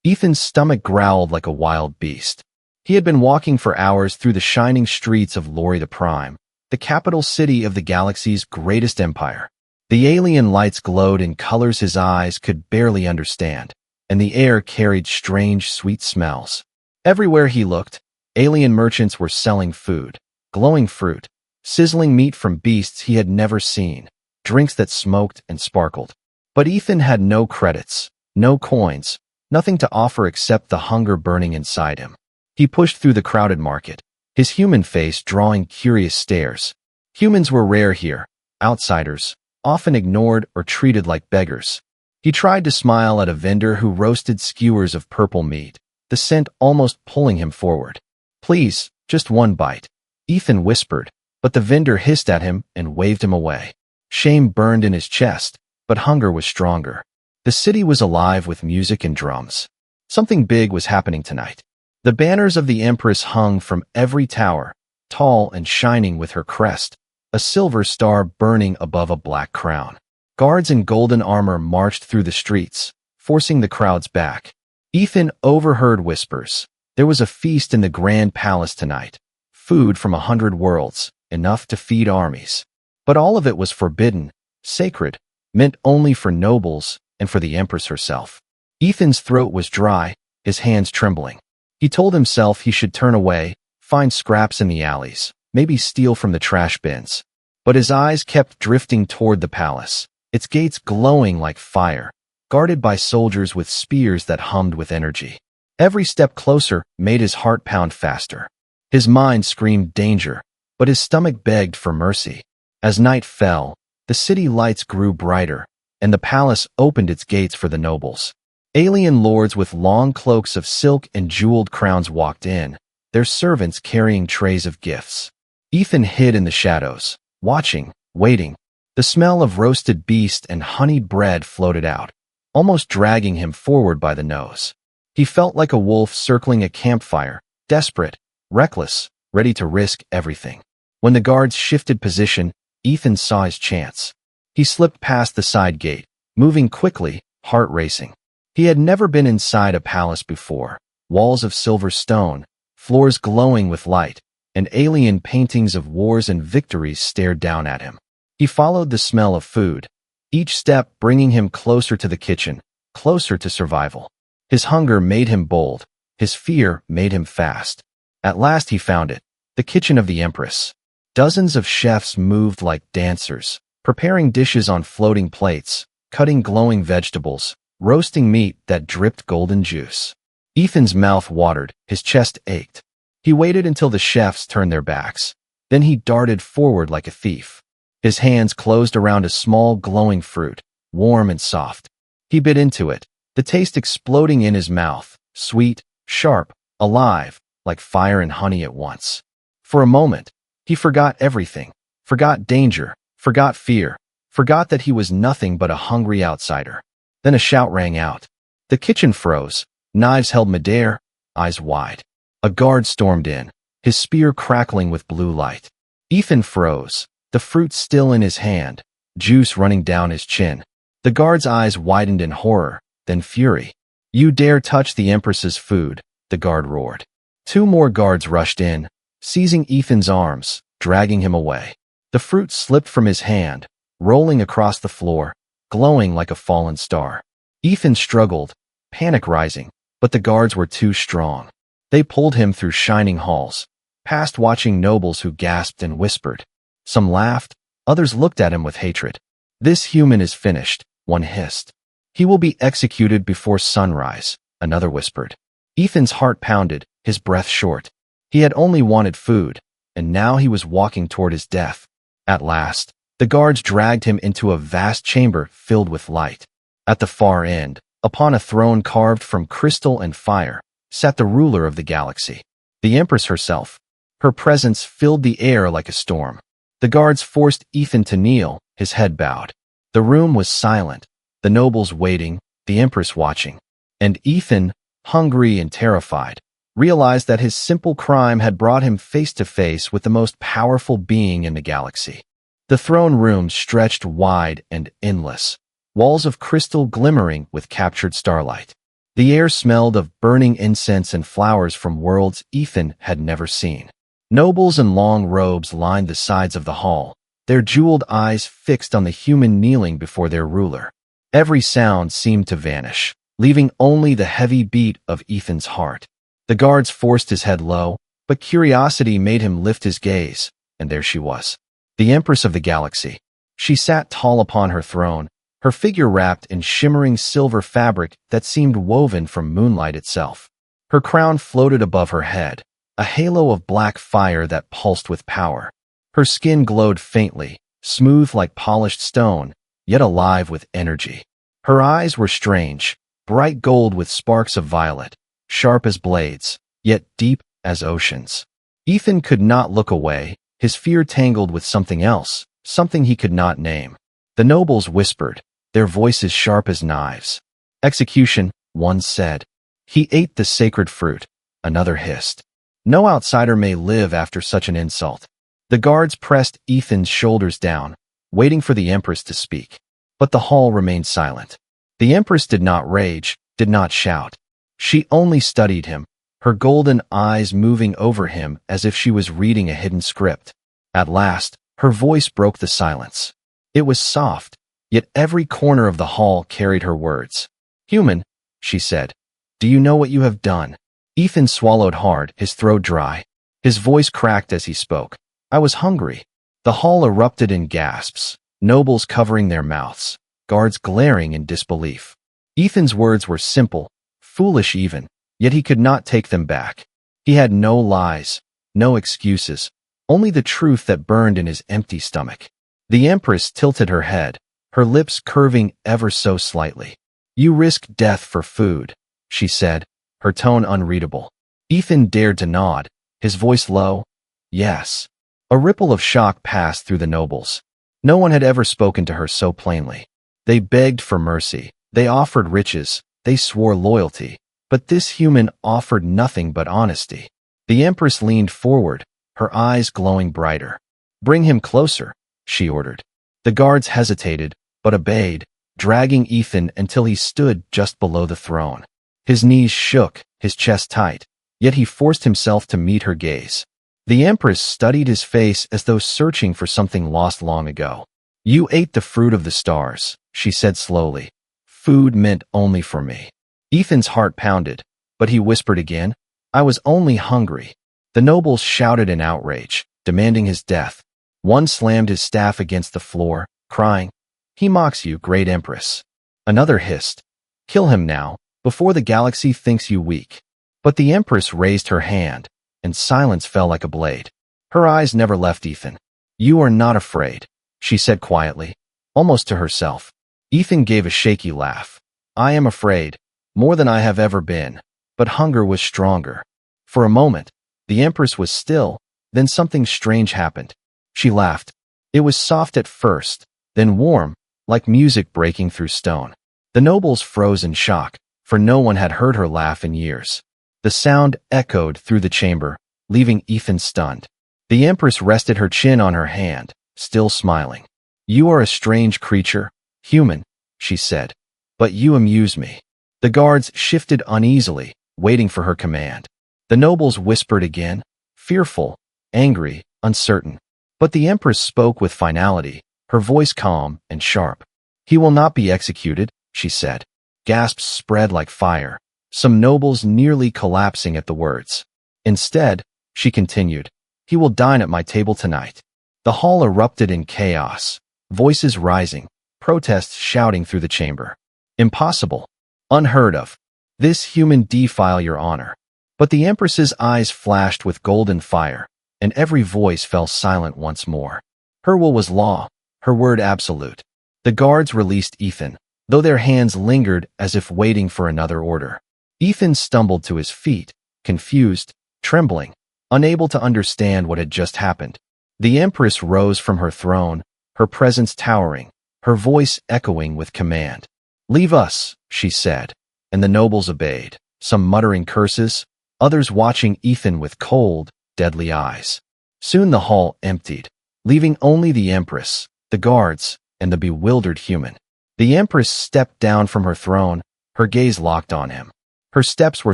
Ethan's stomach growled like a wild beast. He had been walking for hours through the shining streets of Lori the Prime, the capital city of the galaxy's greatest empire. The alien lights glowed in colors his eyes could barely understand, and the air carried strange, sweet smells. Everywhere he looked, alien merchants were selling food, glowing fruit, sizzling meat from beasts he had never seen, drinks that smoked and sparkled. But Ethan had no credits, no coins, nothing to offer except the hunger burning inside him. He pushed through the crowded market, his human face drawing curious stares. Humans were rare here, outsiders, often ignored or treated like beggars. He tried to smile at a vendor who roasted skewers of purple meat, the scent almost pulling him forward. "Please, just one bite," Ethan whispered, but the vendor hissed at him and waved him away. Shame burned in his chest, but hunger was stronger. The city was alive with music and drums. Something big was happening tonight. The banners of the Empress hung from every tower, tall and shining with her crest, a silver star burning above a black crown. Guards in golden armor marched through the streets, forcing the crowds back. Ethan overheard whispers. There was a feast in the grand palace tonight, food from 100 worlds, enough to feed armies. But all of it was forbidden, sacred, meant only for nobles and for the Empress herself. Ethan's throat was dry, his hands trembling. He told himself he should turn away, find scraps in the alleys, maybe steal from the trash bins. But his eyes kept drifting toward the palace, its gates glowing like fire, guarded by soldiers with spears that hummed with energy. Every step closer made his heart pound faster. His mind screamed danger, but his stomach begged for mercy. As night fell, the city lights grew brighter, and the palace opened its gates for the nobles. Alien lords with long cloaks of silk and jeweled crowns walked in, their servants carrying trays of gifts. Ethan hid in the shadows, watching, waiting. The smell of roasted beast and honeyed bread floated out, almost dragging him forward by the nose. He felt like a wolf circling a campfire, desperate, reckless, ready to risk everything. When the guards shifted position, Ethan saw his chance. He slipped past the side gate, moving quickly, heart racing. He had never been inside a palace before. Walls of silver stone, floors glowing with light, and alien paintings of wars and victories stared down at him. He followed the smell of food, each step bringing him closer to the kitchen, closer to survival. His hunger made him bold, his fear made him fast. At last he found it, the kitchen of the Empress. Dozens of chefs moved like dancers, preparing dishes on floating plates, cutting glowing vegetables, roasting meat that dripped golden juice. Ethan's mouth watered, his chest ached. He waited until the chefs turned their backs. Then he darted forward like a thief. His hands closed around a small glowing fruit, warm and soft. He bit into it, the taste exploding in his mouth, sweet, sharp, alive, like fire and honey at once. For a moment, he forgot everything, forgot danger, forgot fear, forgot that he was nothing but a hungry outsider. Then a shout rang out. The kitchen froze, knives held midair, eyes wide. A guard stormed in, his spear crackling with blue light. Ethan froze, the fruit still in his hand, juice running down his chin. The guard's eyes widened in horror, then fury. "You dare touch the Empress's food," the guard roared. 2 more guards rushed in, seizing Ethan's arms, dragging him away. The fruit slipped from his hand, rolling across the floor, glowing like a fallen star. Ethan struggled, panic rising, but the guards were too strong. They pulled him through shining halls, past watching nobles who gasped and whispered. Some laughed, others looked at him with hatred. "This human is finished," one hissed. "He will be executed before sunrise," another whispered. Ethan's heart pounded, his breath short. He had only wanted food, and now he was walking toward his death. At last, the guards dragged him into a vast chamber filled with light. At the far end, upon a throne carved from crystal and fire, sat the ruler of the galaxy, the Empress herself. Her presence filled the air like a storm. The guards forced Ethan to kneel, his head bowed. The room was silent, the nobles waiting, the Empress watching. And Ethan, hungry and terrified, realized that his simple crime had brought him face to face with the most powerful being in the galaxy. The throne room stretched wide and endless, walls of crystal glimmering with captured starlight. The air smelled of burning incense and flowers from worlds Ethan had never seen. Nobles in long robes lined the sides of the hall, their jeweled eyes fixed on the human kneeling before their ruler. Every sound seemed to vanish, leaving only the heavy beat of Ethan's heart. The guards forced his head low, but curiosity made him lift his gaze, and there she was, the Empress of the Galaxy. She sat tall upon her throne, her figure wrapped in shimmering silver fabric that seemed woven from moonlight itself. Her crown floated above her head, a halo of black fire that pulsed with power. Her skin glowed faintly, smooth like polished stone, yet alive with energy. Her eyes were strange, bright gold with sparks of violet, sharp as blades, yet deep as oceans. Ethan could not look away, his fear tangled with something else, something he could not name. The nobles whispered, their voices sharp as knives. Execution, one said. He ate the sacred fruit, another hissed. No outsider may live after such an insult. The guards pressed Ethan's shoulders down, waiting for the Empress to speak. But the hall remained silent. The Empress did not rage, did not shout. She only studied him, her golden eyes moving over him as if she was reading a hidden script. At last, her voice broke the silence. It was soft, yet every corner of the hall carried her words. Human, she said, do you know what you have done? Ethan swallowed hard, his throat dry. His voice cracked as he spoke. I was hungry. The hall erupted in gasps, nobles covering their mouths, guards glaring in disbelief. Ethan's words were simple, foolish even, yet he could not take them back. He had no lies, no excuses, only the truth that burned in his empty stomach. The Empress tilted her head, her lips curving ever so slightly. You risk death for food, she said, her tone unreadable. Ethan dared to nod, his voice low. Yes. A ripple of shock passed through the nobles. No one had ever spoken to her so plainly. They begged for mercy, they offered riches, they swore loyalty, but this human offered nothing but honesty. The Empress leaned forward, her eyes glowing brighter. Bring him closer, she ordered. The guards hesitated, but obeyed, dragging Ethan until he stood just below the throne. His knees shook, his chest tight, yet he forced himself to meet her gaze. The Empress studied his face as though searching for something lost long ago. You ate the fruit of the stars, she said slowly. Food meant only for me. Ethan's heart pounded, but he whispered again, I was only hungry. The nobles shouted in outrage, demanding his death. One slammed his staff against the floor, crying, He mocks you, great Empress. Another hissed, Kill him now, before the galaxy thinks you weak. But the Empress raised her hand, and silence fell like a blade. Her eyes never left Ethan. You are not afraid, she said quietly, almost to herself. Ethan gave a shaky laugh. I am afraid, more than I have ever been, but hunger was stronger. For a moment, the Empress was still, then something strange happened. She laughed. It was soft at first, then warm, like music breaking through stone. The nobles froze in shock, for no one had heard her laugh in years. The sound echoed through the chamber, leaving Ethan stunned. The Empress rested her chin on her hand, still smiling. You are a strange creature, human, she said, but you amuse me. The guards shifted uneasily, waiting for her command. The nobles whispered again, fearful, angry, uncertain. But the Empress spoke with finality, her voice calm and sharp. He will not be executed, she said. Gasps spread like fire, some nobles nearly collapsing at the words. Instead, she continued, he will dine at my table tonight. The hall erupted in chaos, voices rising, protests shouting through the chamber. Impossible. Unheard of. This human defile your honor. But the Empress's eyes flashed with golden fire, and every voice fell silent once more. Her will was law, her word absolute. The guards released Ethan, though their hands lingered as if waiting for another order. Ethan stumbled to his feet, confused, trembling, unable to understand what had just happened. The Empress rose from her throne, her presence towering, her voice echoing with command. Leave us, she said, and the nobles obeyed, some muttering curses, others watching Ethan with cold, deadly eyes. Soon the hall emptied, leaving only the Empress, the guards, and the bewildered human. The Empress stepped down from her throne, her gaze locked on him. Her steps were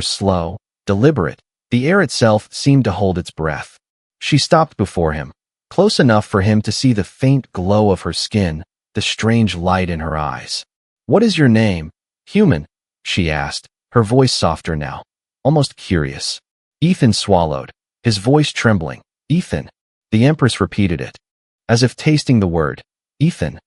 slow, deliberate. The air itself seemed to hold its breath. She stopped before him, close enough for him to see the faint glow of her skin, the strange light in her eyes. "What is your name, human?" she asked, her voice softer now, almost curious. Ethan swallowed, his voice trembling. "Ethan." The Empress repeated it, as if tasting the word. "Ethan."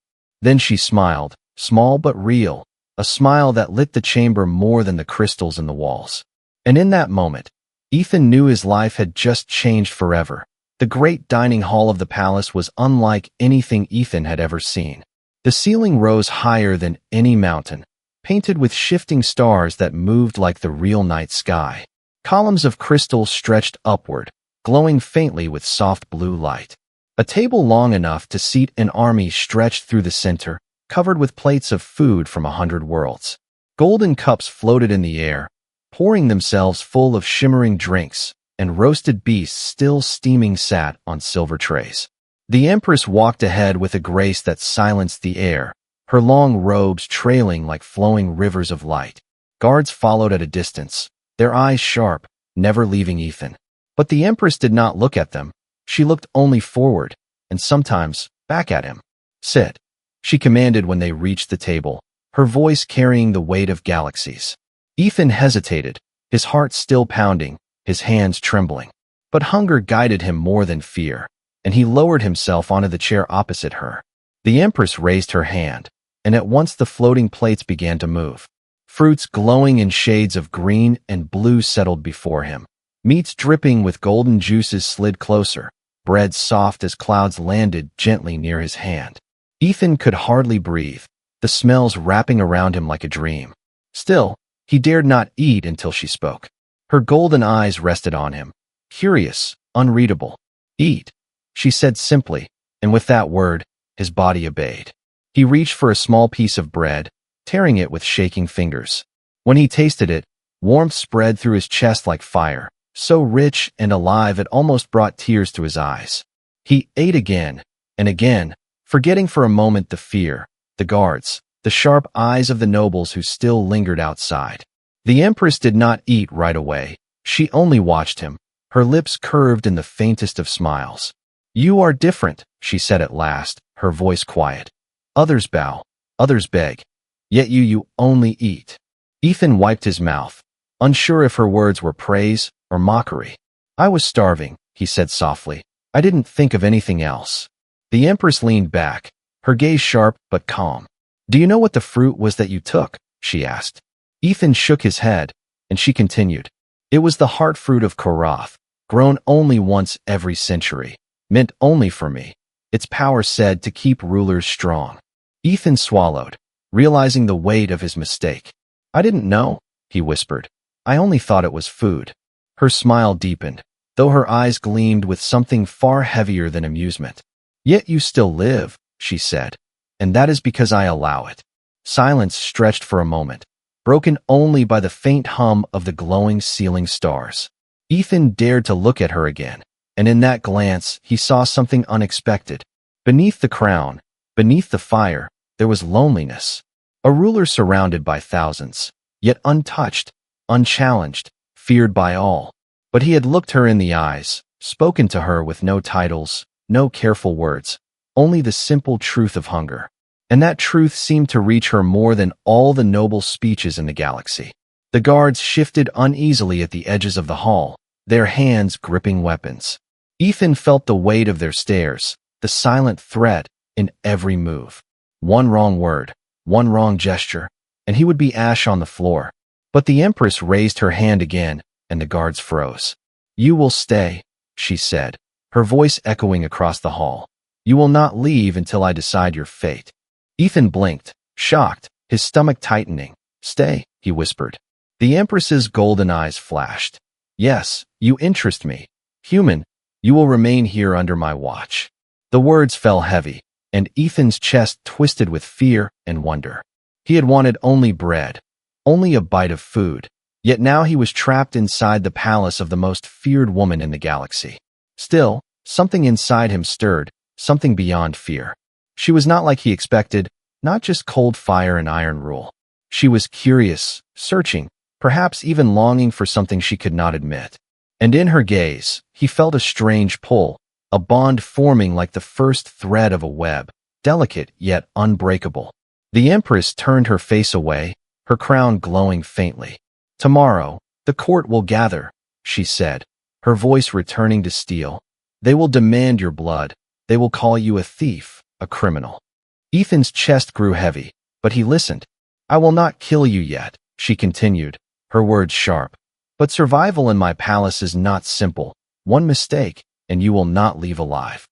Then she smiled, small but real, a smile that lit the chamber more than the crystals in the walls. And in that moment, Ethan knew his life had just changed forever. The great dining hall of the palace was unlike anything Ethan had ever seen. The ceiling rose higher than any mountain, painted with shifting stars that moved like the real night sky. Columns of crystal stretched upward, glowing faintly with soft blue light. A table long enough to seat an army stretched through the center, covered with plates of food from 100 worlds. Golden cups floated in the air, pouring themselves full of shimmering drinks, and roasted beasts still steaming sat on silver trays. The Empress walked ahead with a grace that silenced the air, her long robes trailing like flowing rivers of light. Guards followed at a distance, their eyes sharp, never leaving Ethan. But the Empress did not look at them. She looked only forward, and sometimes back at him. "Sit," she commanded when they reached the table, her voice carrying the weight of galaxies. Ethan hesitated, his heart still pounding, his hands trembling. But hunger guided him more than fear, and he lowered himself onto the chair opposite her. The Empress raised her hand, and at once the floating plates began to move. Fruits glowing in shades of green and blue settled before him. Meats dripping with golden juices slid closer, bread soft as clouds landed gently near his hand. Ethan could hardly breathe, the smells wrapping around him like a dream. Still, he dared not eat until she spoke. Her golden eyes rested on him, curious, unreadable. "Eat," she said simply, and with that word, his body obeyed. He reached for a small piece of bread, tearing it with shaking fingers. When he tasted it, warmth spread through his chest like fire, so rich and alive it almost brought tears to his eyes. He ate again and again, forgetting for a moment the fear, the guards, the sharp eyes of the nobles who still lingered outside. The Empress did not eat right away. She only watched him, her lips curved in the faintest of smiles. "You are different," she said at last, her voice quiet. "Others bow, others beg, yet you only eat." Ethan wiped his mouth, unsure if her words were praise or mockery. "I was starving," he said softly. "I didn't think of anything else." The Empress leaned back, her gaze sharp but calm. "Do you know what the fruit was that you took?" she asked. Ethan shook his head, and she continued. "It was the heart fruit of Korath, grown only once every century, meant only for me. Its power said to keep rulers strong." Ethan swallowed, realizing the weight of his mistake. "I didn't know," he whispered. "I only thought it was food." Her smile deepened, though her eyes gleamed with something far heavier than amusement. "Yet you still live," she said, "and that is because I allow it." Silence stretched for a moment, broken only by the faint hum of the glowing ceiling stars. Ethan dared to look at her again, and in that glance he saw something unexpected. Beneath the crown, beneath the fire, there was loneliness. A ruler surrounded by thousands, yet untouched, unchallenged, feared by all. But he had looked her in the eyes, spoken to her with no titles, no careful words, only the simple truth of hunger. And that truth seemed to reach her more than all the noble speeches in the galaxy. The guards shifted uneasily at the edges of the hall, their hands gripping weapons. Ethan felt the weight of their stares, the silent threat in every move. One wrong word, one wrong gesture, and he would be ash on the floor. But the Empress raised her hand again, and the guards froze. "You will stay," she said, her voice echoing across the hall. "You will not leave until I decide your fate." Ethan blinked, shocked, his stomach tightening. "Stay," he whispered. The Empress's golden eyes flashed. "Yes, you interest me. Human, you will remain here under my watch." The words fell heavy, and Ethan's chest twisted with fear and wonder. He had wanted only bread, only a bite of food, yet now he was trapped inside the palace of the most feared woman in the galaxy. Still, something inside him stirred, something beyond fear. She was not like he expected, not just cold fire and iron rule. She was curious, searching, perhaps even longing for something she could not admit. And in her gaze, he felt a strange pull, a bond forming like the first thread of a web, delicate yet unbreakable. The Empress turned her face away, her crown glowing faintly. "Tomorrow, the court will gather," she said, her voice returning to steel. "They will demand your blood. They will call you a thief, a criminal." Ethan's chest grew heavy, but he listened. "I will not kill you yet," she continued, her words sharp. "But survival in my palace is not simple. One mistake, and you will not leave alive."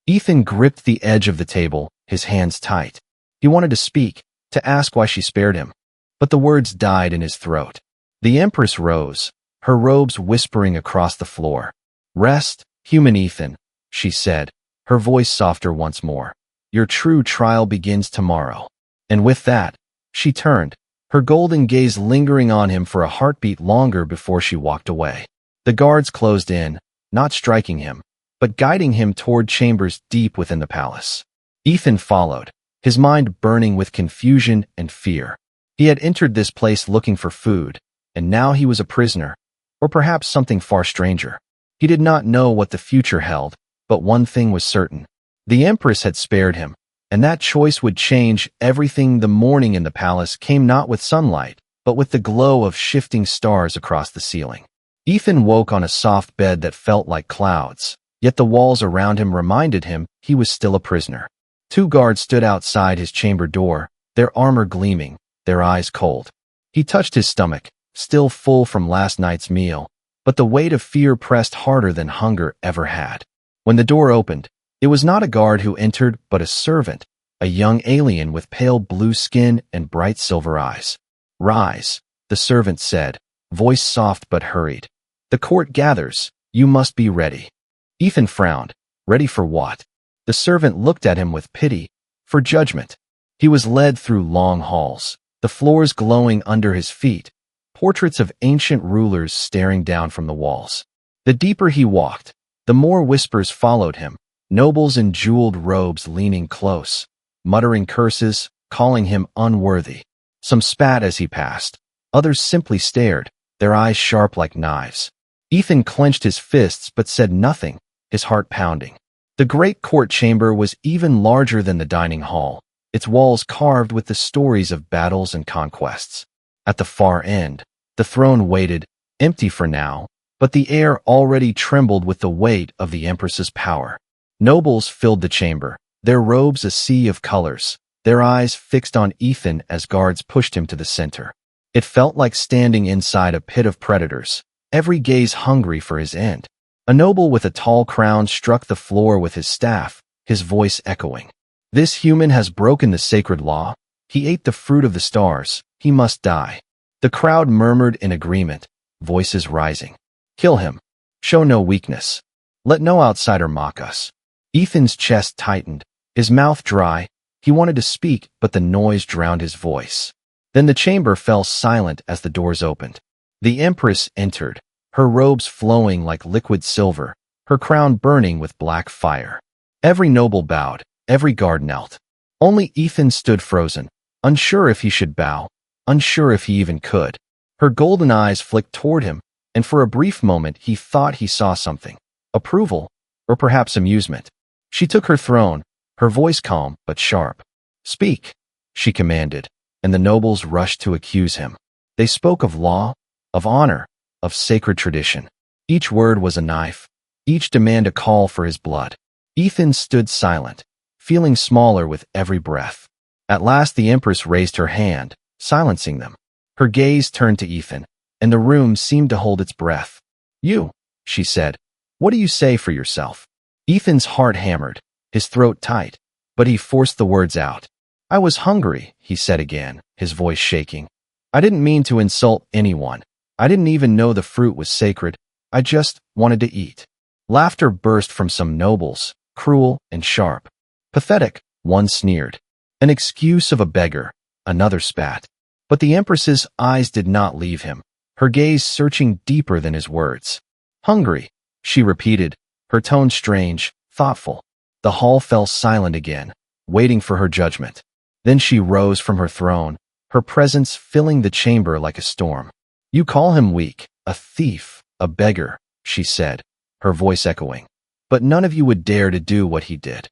Ethan gripped the edge of the table, his hands tight. He wanted to speak, to ask why she spared him, but the words died in his throat. The Empress rose, her robes whispering across the floor. "Rest, human Ethan," she said, her voice softer once more. "Your true trial begins tomorrow." And with that, she turned, her golden gaze lingering on him for a heartbeat longer before she walked away. The guards closed in, not striking him, but guiding him toward chambers deep within the palace. Ethan followed, his mind burning with confusion and fear. He had entered this place looking for food, and now he was a prisoner, or perhaps something far stranger. He did not know what the future held, but one thing was certain. The Empress had spared him, and that choice would change everything. The morning in the palace came not with sunlight, but with the glow of shifting stars across the ceiling. Ethan woke on a soft bed that felt like clouds, yet the walls around him reminded him he was still a prisoner. Two guards stood outside his chamber door, their armor gleaming, their eyes cold. He touched his stomach, still full from last night's meal, but the weight of fear pressed harder than hunger ever had. When the door opened, it was not a guard who entered, but a servant, a young alien with pale blue skin and bright silver eyes. "Rise," the servant said, voice soft but hurried. "The court gathers. You must be ready." Ethan frowned. Ready for what? The servant looked at him with pity, for judgment. He was led through long halls, the floors glowing under his feet, portraits of ancient rulers staring down from the walls. The deeper he walked, the more whispers followed him, nobles in jeweled robes leaning close, muttering curses, calling him unworthy. Some spat as he passed, others simply stared, their eyes sharp like knives. Ethan clenched his fists but said nothing, his heart pounding. The great court chamber was even larger than the dining hall, its walls carved with the stories of battles and conquests. At the far end, the throne waited, empty for now, but the air already trembled with the weight of the Empress's power. Nobles filled the chamber, their robes a sea of colors, their eyes fixed on Ethan as guards pushed him to the center. It felt like standing inside a pit of predators, every gaze hungry for his end. A noble with a tall crown struck the floor with his staff, his voice echoing. "This human has broken the sacred law. He ate the fruit of the stars. He must die." The crowd murmured in agreement, voices rising. "Kill him. Show no weakness. Let no outsider mock us." Ethan's chest tightened, his mouth dry. He wanted to speak, but the noise drowned his voice. Then the chamber fell silent as the doors opened. The Empress entered, her robes flowing like liquid silver, her crown burning with black fire. Every noble bowed, every guard knelt. Only Ethan stood frozen, unsure if he should bow, unsure if he even could. Her golden eyes flicked toward him, and for a brief moment he thought he saw something. Approval, or perhaps amusement. She took her throne, her voice calm but sharp. "Speak," she commanded, and the nobles rushed to accuse him. They spoke of law, of honor, of sacred tradition. Each word was a knife, each demand a call for his blood. Ethan stood silent, feeling smaller with every breath. At last the Empress raised her hand, silencing them. Her gaze turned to Ethan, and the room seemed to hold its breath. "You," she said, "what do you say for yourself?" Ethan's heart hammered, his throat tight, but he forced the words out. "I was hungry," he said again, his voice shaking. "I didn't mean to insult anyone. I didn't even know the fruit was sacred. I just wanted to eat." Laughter burst from some nobles, cruel and sharp. "Pathetic," one sneered. "An excuse of a beggar," another spat. But the Empress's eyes did not leave him, her gaze searching deeper than his words. "Hungry," she repeated, her tone strange, thoughtful. The hall fell silent again, waiting for her judgment. Then she rose from her throne, her presence filling the chamber like a storm. You call him weak, a thief, a beggar, she said, her voice echoing. But none of you would dare to do what he did.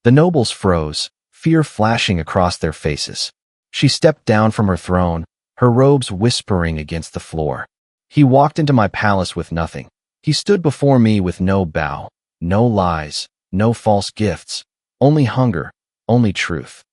The nobles froze, fear flashing across their faces. She stepped down from her throne, her robes whispering against the floor. He walked into my palace with nothing. He stood before me with no bow, no lies, no false gifts, only hunger, only truth.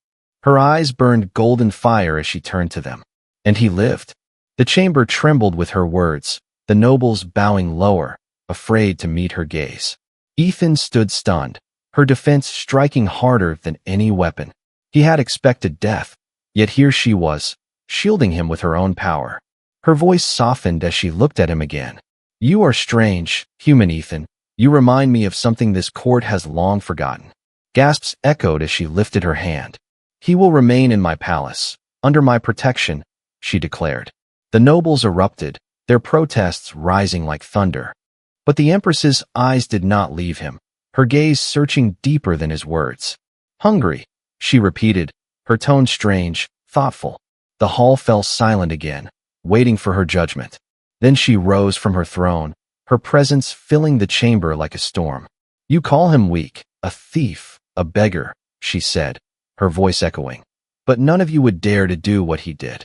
Her eyes burned golden fire as she turned to them. And he lived. The chamber trembled with her words, the nobles bowing lower, afraid to meet her gaze. Ethan stood stunned, her defense striking harder than any weapon. He had expected death, yet here she was, shielding him with her own power. Her voice softened as she looked at him again. You are strange, human Ethan. You remind me of something this court has long forgotten. Gasps echoed as she lifted her hand. He will remain in my palace, under my protection, she declared. The nobles erupted, their protests rising like thunder. But the Empress's eyes did not leave him, her gaze searching deeper than his words. Hungry, she repeated, her tone strange, thoughtful. The hall fell silent again, waiting for her judgment. Then she rose from her throne, her presence filling the chamber like a storm. You call him weak, a thief, a beggar, she said, her voice echoing. But none of you would dare to do what he did.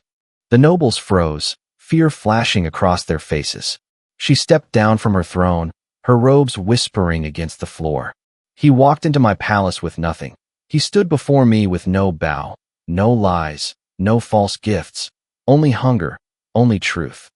The nobles froze, fear flashing across their faces. She stepped down from her throne, her robes whispering against the floor. He walked into my palace with nothing. He stood before me with no bow, no lies, no false gifts, only hunger, only truth.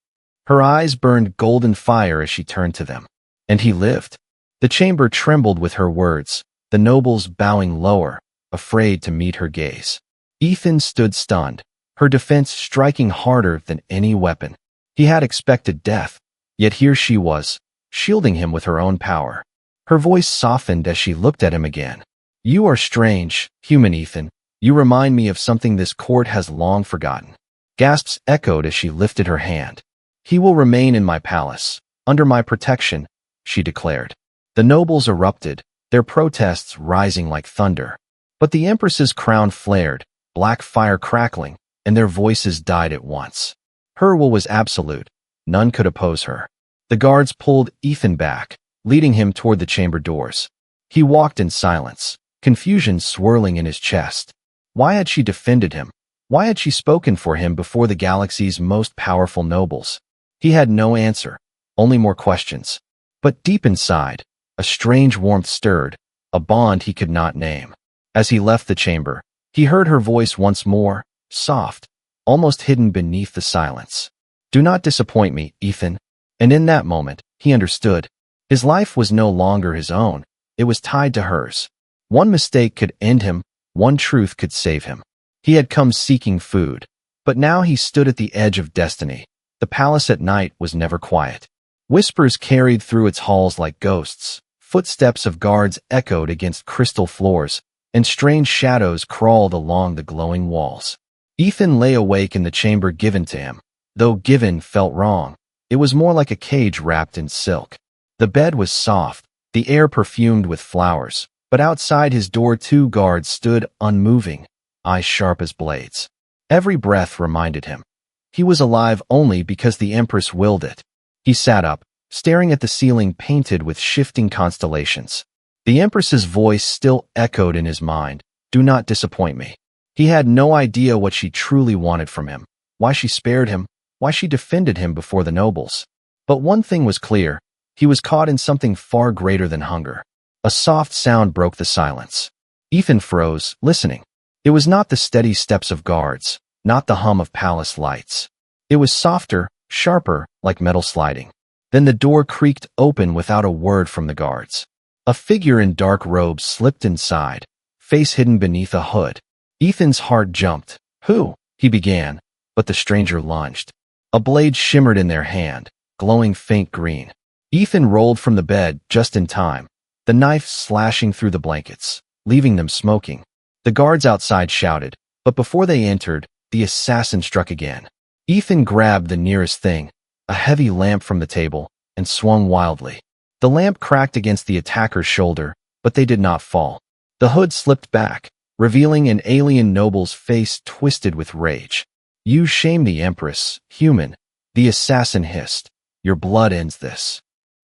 Her eyes burned golden fire as she turned to them. And he lived. The chamber trembled with her words, the nobles bowing lower, afraid to meet her gaze. Ethan stood stunned, her defense striking harder than any weapon. He had expected death, yet here she was, shielding him with her own power. Her voice softened as she looked at him again. You are strange, human Ethan. You remind me of something this court has long forgotten. Gasps echoed as she lifted her hand. He will remain in my palace, under my protection, she declared. The nobles erupted, their protests rising like thunder. But the Empress's crown flared, black fire crackling, and their voices died at once. Her will was absolute. None could oppose her. The guards pulled Ethan back, leading him toward the chamber doors. He walked in silence, confusion swirling in his chest. Why had she defended him? Why had she spoken for him before the galaxy's most powerful nobles? He had no answer, only more questions. But deep inside, a strange warmth stirred, a bond he could not name. As he left the chamber, he heard her voice once more, soft, almost hidden beneath the silence. Do not disappoint me, Ethan. And in that moment, he understood. His life was no longer his own. It was tied to hers. One mistake could end him. One truth could save him. He had come seeking food, but now he stood at the edge of destiny. The palace at night was never quiet. Whispers carried through its halls like ghosts. Footsteps of guards echoed against crystal floors, and strange shadows crawled along the glowing walls. Ethan lay awake in the chamber given to him. Though given felt wrong, it was more like a cage wrapped in silk. The bed was soft, the air perfumed with flowers, but outside his door 2 guards stood unmoving, eyes sharp as blades. Every breath reminded him. He was alive only because the Empress willed it. He sat up, staring at the ceiling painted with shifting constellations. The Empress's voice still echoed in his mind. Do not disappoint me. He had no idea what she truly wanted from him, why she spared him, why she defended him before the nobles. But one thing was clear. He was caught in something far greater than hunger. A soft sound broke the silence. Ethan froze, listening. It was not the steady steps of guards, not the hum of palace lights. It was softer, sharper, like metal sliding. Then the door creaked open without a word from the guards. A figure in dark robes slipped inside, face hidden beneath a hood. Ethan's heart jumped. Who? He began, but the stranger lunged. A blade shimmered in their hand, glowing faint green. Ethan rolled from the bed just in time, the knife slashing through the blankets, leaving them smoking. The guards outside shouted, but before they entered, the assassin struck again. Ethan grabbed the nearest thing, a heavy lamp from the table, and swung wildly. The lamp cracked against the attacker's shoulder, but they did not fall. The hood slipped back, revealing an alien noble's face twisted with rage. You shame the Empress, human, The assassin hissed. Your blood ends this.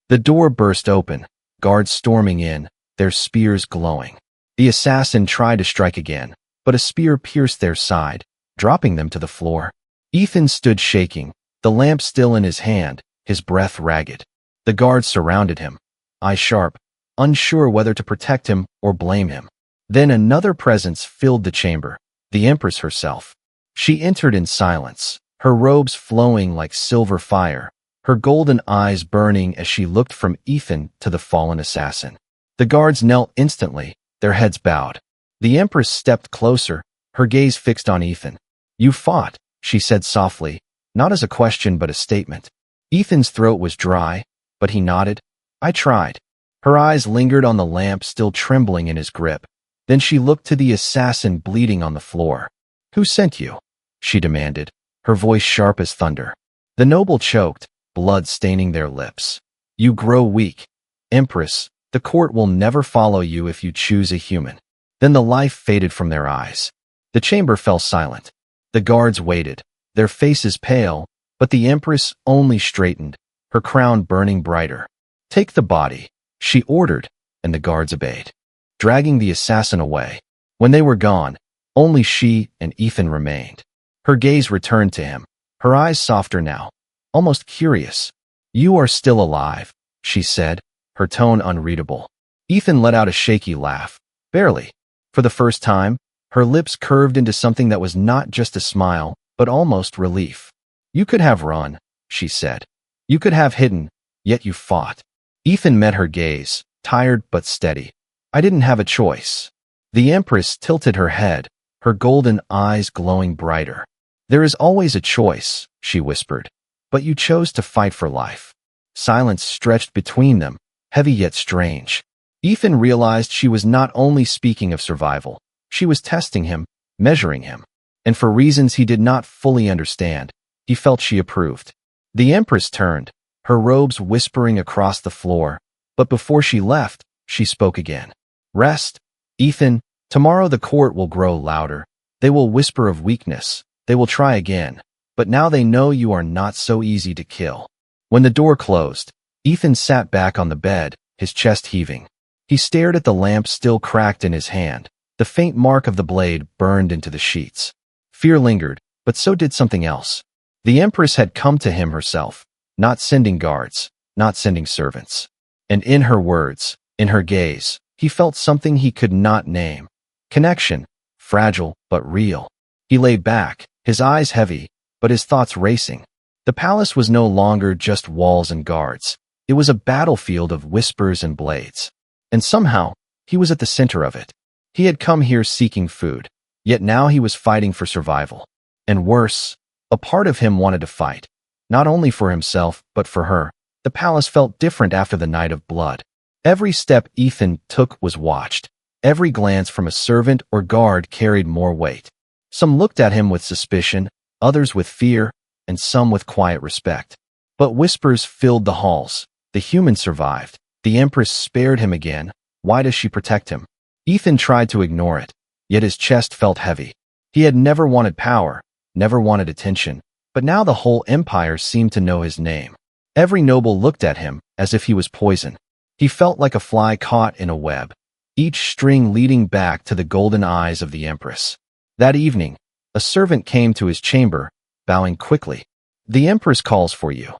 The door burst open, guards storming in, their spears glowing. The assassin tried to strike again, but a spear pierced their side, dropping them to the floor. Ethan stood shaking, the lamp still in his hand, his breath ragged. The guards surrounded him, eyes sharp, unsure whether to protect him or blame him. Then another presence filled the chamber, the Empress herself. She entered in silence, her robes flowing like silver fire, her golden eyes burning as she looked from Ethan to the fallen assassin. The guards knelt instantly, their heads bowed. The Empress stepped closer, her gaze fixed on Ethan. You fought, she said softly, not as a question but a statement. Ethan's throat was dry, but he nodded. I tried. Her eyes lingered on the lamp still trembling in his grip. Then she looked to the assassin bleeding on the floor. Who sent you? She demanded, her voice sharp as thunder. The noble choked, blood staining their lips. You grow weak. Empress, the court will never follow you if you choose a human. Then the life faded from their eyes. The chamber fell silent. The guards waited, their faces pale, but the Empress only straightened, her crown burning brighter. Take the body, she ordered, and the guards obeyed, dragging the assassin away. When they were gone, only she and Ethan remained. Her gaze returned to him, her eyes softer now, almost curious. You are still alive, she said, her tone unreadable. Ethan let out a shaky laugh. Barely. For the first time, her lips curved into something that was not just a smile, but almost relief. You could have run, she said. You could have hidden, yet you fought. Ethan met her gaze, tired but steady. I didn't have a choice. The Empress tilted her head, her golden eyes glowing brighter. There is always a choice, she whispered, but you chose to fight for life. Silence stretched between them, heavy yet strange. Ethan realized she was not only speaking of survival, she was testing him, measuring him. And for reasons he did not fully understand, he felt she approved. The Empress turned, her robes whispering across the floor, but before she left, she spoke again. Rest, Ethan, tomorrow the court will grow louder. They will whisper of weakness, they will try again, but now they know you are not so easy to kill. When the door closed, Ethan sat back on the bed, his chest heaving. He stared at the lamp still cracked in his hand, the faint mark of the blade burned into the sheets. Fear lingered, but so did something else. The Empress had come to him herself, not sending guards, not sending servants. And in her words, in her gaze, he felt something he could not name. Connection, fragile but real. He lay back, his eyes heavy, but his thoughts racing. The palace was no longer just walls and guards. It was a battlefield of whispers and blades. And somehow, he was at the center of it. He had come here seeking food, yet now he was fighting for survival. And worse, a part of him wanted to fight, not only for himself, but for her. The palace felt different after the night of blood. Every step Ethan took was watched. Every glance from a servant or guard carried more weight. Some looked at him with suspicion, others with fear, and some with quiet respect. But whispers filled the halls. The human survived. The Empress spared him again. Why does she protect him? Ethan tried to ignore it, yet his chest felt heavy. He had never wanted power, never wanted attention, but now the whole empire seemed to know his name. Every noble looked at him as if he was poison. He felt like a fly caught in a web, each string leading back to the golden eyes of the Empress. That evening, a servant came to his chamber, bowing quickly. The Empress calls for you.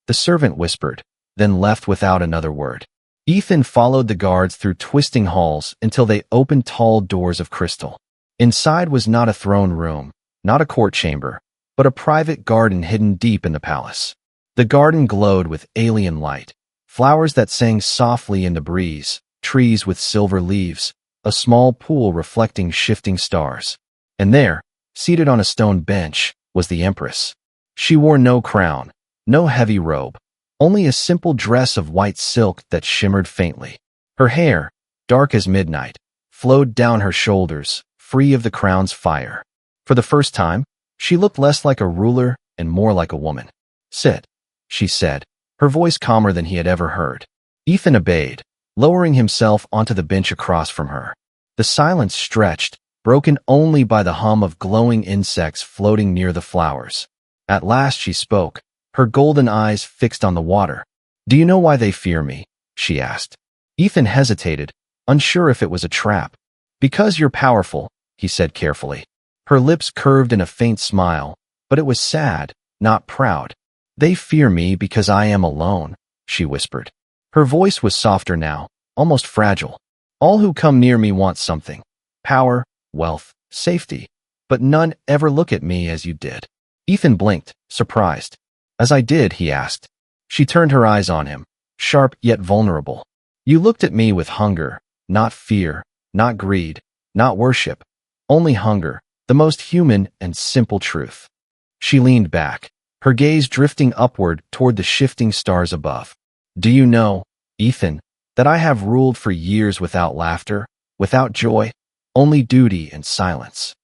The servant whispered, then left without another word. Ethan followed the guards through twisting halls until they opened tall doors of crystal. Inside was not a throne room, not a court chamber, but a private garden hidden deep in the palace. The garden glowed with alien light, flowers that sang softly in the breeze, trees with silver leaves, a small pool reflecting shifting stars. And there, seated on a stone bench, was the Empress. She wore no crown, no heavy robe, only a simple dress of white silk that shimmered faintly. Her hair, dark as midnight, flowed down her shoulders, free of the crown's fire. For the first time, she looked less like a ruler and more like a woman. Sit, she said, her voice calmer than he had ever heard. Ethan obeyed, lowering himself onto the bench across from her. The silence stretched, broken only by the hum of glowing insects floating near the flowers. At last she spoke, her golden eyes fixed on the water. "Do you know why they fear me?" she asked. Ethan hesitated, unsure if it was a trap. "Because you're powerful," he said carefully. Her lips curved in a faint smile, but it was sad, not proud. "They fear me because I am alone," she whispered. Her voice was softer now, almost fragile. "All who come near me want something: power, wealth, safety. But none ever look at me as you did." Ethan blinked, surprised. "As I did?" he asked. She turned her eyes on him, sharp yet vulnerable. "You looked at me with hunger, not fear, not greed, not worship. Only hunger, the most human and simple truth." She leaned back, her gaze drifting upward toward the shifting stars above. "Do you know, Ethan, that I have ruled for years without laughter, without joy, only duty and silence?"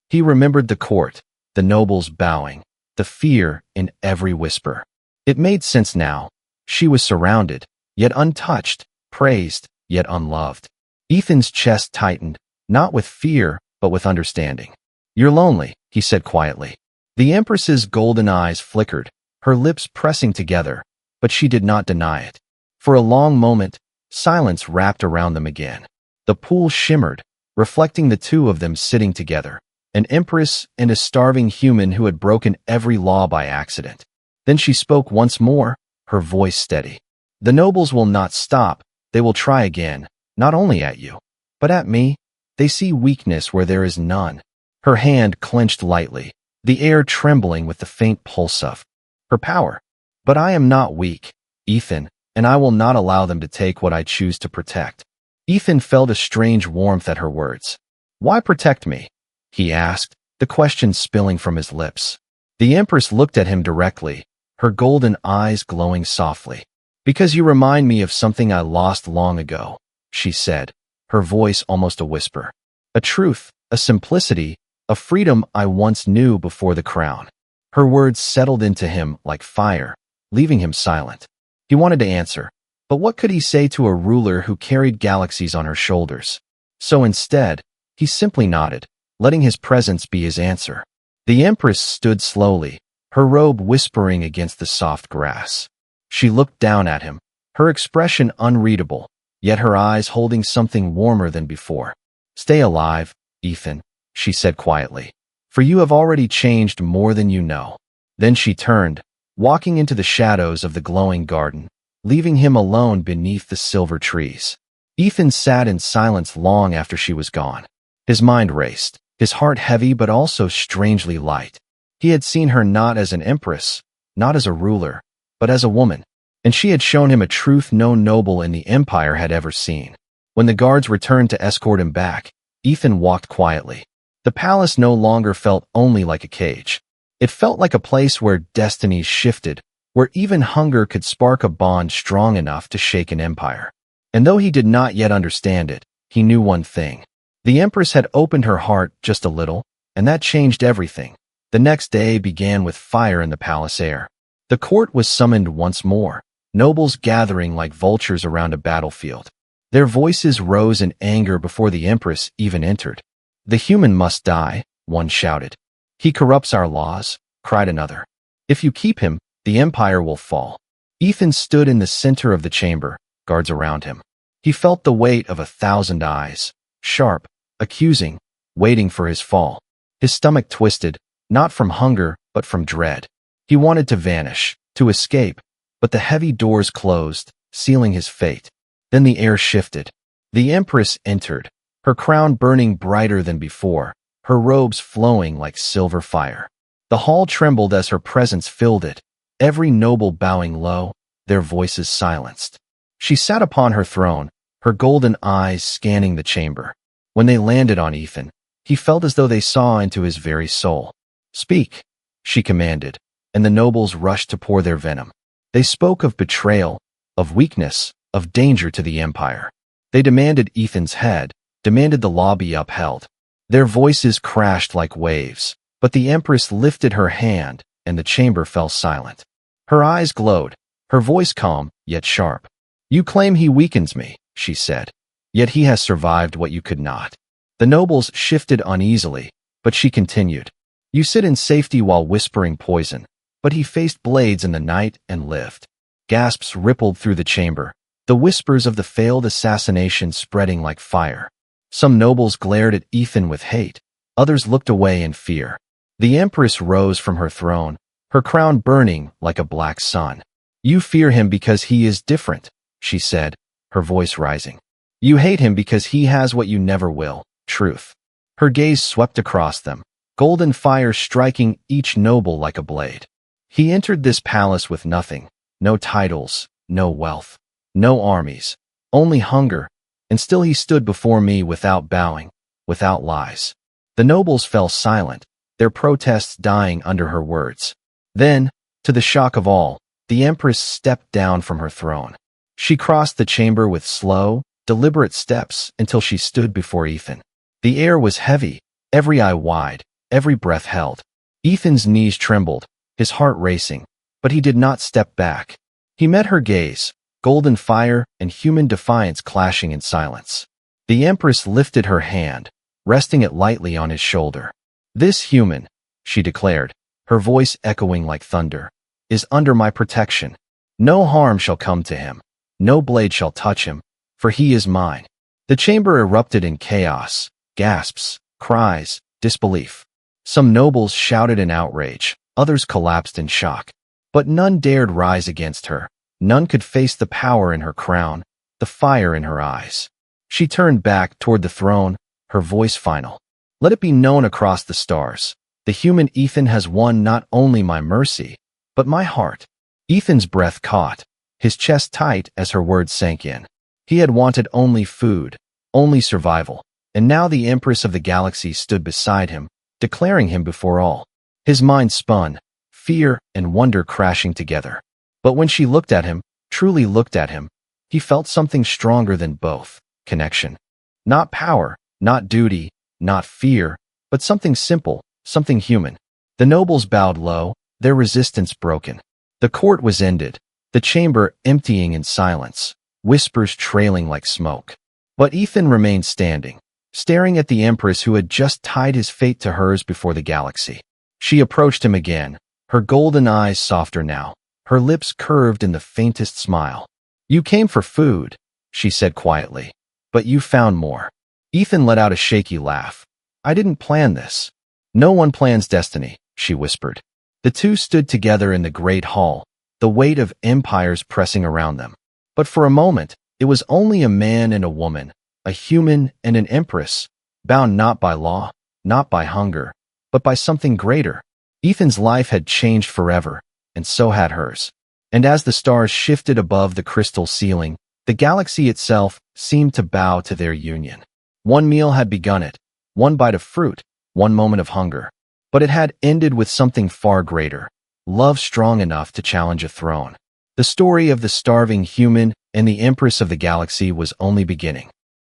He remembered the court, the nobles bowing, the fear in every whisper. It made sense now. She was surrounded, yet untouched, praised, yet unloved. Ethan's chest tightened, not with fear, but with understanding. "You're lonely," he said quietly. The Empress's golden eyes flickered, her lips pressing together, but she did not deny it. For a long moment, silence wrapped around them again. The pool shimmered, reflecting the two of them sitting together, an empress and a starving human who had broken every law by accident. Then she spoke once more, her voice steady. "The nobles will not stop. They will try again, not only at you, but at me. They see weakness where there is none." Her hand clenched lightly, the air trembling with the faint pulse of her power. "But I am not weak, Ethan, and I will not allow them to take what I choose to protect." Ethan felt a strange warmth at her words. "Why protect me?" he asked, the question spilling from his lips. The Empress looked at him directly, her golden eyes glowing softly. "Because you remind me of something I lost long ago," she said, her voice almost a whisper. "A truth, a simplicity, a freedom I once knew before the crown." Her words settled into him like fire, leaving him silent. He wanted to answer, but what could he say to a ruler who carried galaxies on her shoulders? So instead, he simply nodded, letting his presence be his answer. The Empress stood slowly, her robe whispering against the soft grass. She looked down at him, her expression unreadable, yet her eyes holding something warmer than before. "Stay alive, Ethan," she said quietly, "for you have already changed more than you know." Then she turned, walking into the shadows of the glowing garden, leaving him alone beneath the silver trees. Ethan sat in silence long after she was gone. His mind raced, his heart heavy but also strangely light. He had seen her not as an empress, not as a ruler, but as a woman, and she had shown him a truth no noble in the empire had ever seen. When the guards returned to escort him back, Ethan walked quietly. The palace no longer felt only like a cage. It felt like a place where destinies shifted, where even hunger could spark a bond strong enough to shake an empire. And though he did not yet understand it, he knew one thing. The Empress had opened her heart just a little, and that changed everything. The next day began with fire in the palace air. The court was summoned once more, nobles gathering like vultures around a battlefield. Their voices rose in anger before the Empress even entered. "The human must die," one shouted. "He corrupts our laws," cried another. "If you keep him, the empire will fall." Ethan stood in the center of the chamber, guards around him. He felt the weight of 1,000 eyes, sharp, accusing, waiting for his fall. His stomach twisted, not from hunger, but from dread. He wanted to vanish, to escape, but the heavy doors closed, sealing his fate. Then the air shifted. The Empress entered, her crown burning brighter than before, her robes flowing like silver fire. The hall trembled as her presence filled it, every noble bowing low, their voices silenced. She sat upon her throne, her golden eyes scanning the chamber. When they landed on Ethan, he felt as though they saw into his very soul. "Speak," she commanded, and the nobles rushed to pour their venom. They spoke of betrayal, of weakness, of danger to the empire. They demanded Ethan's head, demanded the law be upheld. Their voices crashed like waves, but the Empress lifted her hand, and the chamber fell silent. Her eyes glowed, her voice calm, yet sharp. "You claim he weakens me," she said, "yet he has survived what you could not." The nobles shifted uneasily, but she continued. "You sit in safety while whispering poison, but he faced blades in the night and lived. Gasps rippled through the chamber, the whispers of the failed assassination spreading like fire. Some nobles glared at Ethan with hate, others looked away in fear. The Empress rose from her throne, her crown burning like a black sun. "You fear him because he is different," she said, her voice rising. "You hate him because he has what you never will, truth." Her gaze swept across them, golden fire striking each noble like a blade. "He entered this palace with nothing, no titles, no wealth, no armies, only hunger, and still he stood before me without bowing, without lies." The nobles fell silent, their protests dying under her words. Then, to the shock of all, the Empress stepped down from her throne. She crossed the chamber with slow, deliberate steps until she stood before Ethan. The air was heavy, every eye wide, every breath held. Ethan's knees trembled, his heart racing, but he did not step back. He met her gaze, golden fire and human defiance clashing in silence. The Empress lifted her hand, resting it lightly on his shoulder. "This human," she declared, her voice echoing like thunder, "is under my protection. No harm shall come to him. No blade shall touch him, for he is mine." The chamber erupted in chaos, gasps, cries, disbelief. Some nobles shouted in outrage, others collapsed in shock. But none dared rise against her. None could face the power in her crown, the fire in her eyes. She turned back toward the throne, her voice final. "Let it be known across the stars. The human Ethan has won not only my mercy, but my heart." Ethan's breath caught, his chest tight as her words sank in. He had wanted only food, only survival, and now the Empress of the Galaxy stood beside him, declaring him before all. His mind spun, fear and wonder crashing together. But when she looked at him, truly looked at him, he felt something stronger than both: connection. Not power, not duty, not fear, but something simple, something human. The nobles bowed low, their resistance broken. The court was ended, the chamber emptying in silence, whispers trailing like smoke. But Ethan remained standing, staring at the Empress who had just tied his fate to hers before the galaxy. She approached him again, her golden eyes softer now, her lips curved in the faintest smile. "You came for food," she said quietly, "but you found more." Ethan let out a shaky laugh. "I didn't plan this." "No one plans destiny," she whispered. The two stood together in the great hall, the weight of empires pressing around them. But for a moment, it was only a man and a woman, a human and an empress, bound not by law, not by hunger, but by something greater. Ethan's life had changed forever, and so had hers. And as the stars shifted above the crystal ceiling, the galaxy itself seemed to bow to their union. One meal had begun it, one bite of fruit, one moment of hunger. But it had ended with something far greater, love strong enough to challenge a throne. The story of the starving human and the Empress of the Galaxy was only beginning.